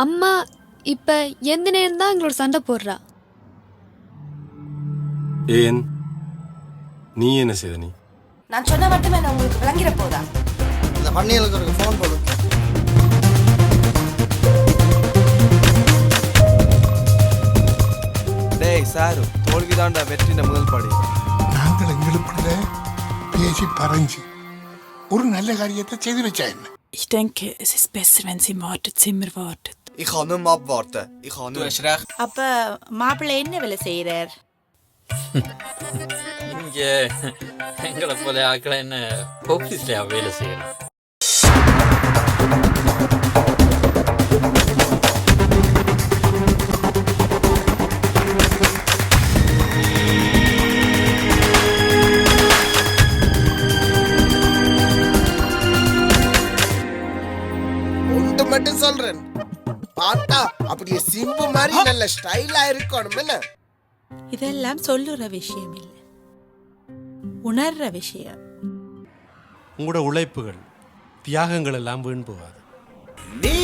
அம்மா இப்ப எந்த நேரம் தான் எங்களோட சண்டை போடுறா. ஏன் நீ என்ன செய்த? நீ நான் சொன்ன மட்டுமே நான் உங்களுக்கு விளங்கிட போதா? இந்த பண்ணியலுக்கு ஒரு ஃபோன் போடு. டேய் சாரு, தோல்விதாண்டா வெற்றின முதல் படி. நாங்கள் எங்களுக்குள்ள பேசி பறஞ்சு ஒரு நல்ல காரியத்தை செய்து வச்சா என்ன? Ich denke, es ist besser, wenn sie im Wartezimmer wartet. Ich kann nicht mehr abwarten. Ich kann nicht. Du hast recht. அப்ப மாப்பிள்ளை என்ன வேலை செய்யறார்? இங்கே எங்களை போல ஆக்களை என்ன ஆஃபீஸ்ல வேலை செய்யணும். ஒன்று மட்டும் சொல்றேன், பார்த்தா அப்படியே சிம்பு மாதிரி நல்ல ஸ்டைலா இருக்கணும். என்ன இதெல்லாம் சொல்லுற விஷயம் இல்லை, உணர்ற விஷயம். உங்களோட உழைப்புகள் தியாகங்கள் எல்லாம் வீண் போகாது. நீ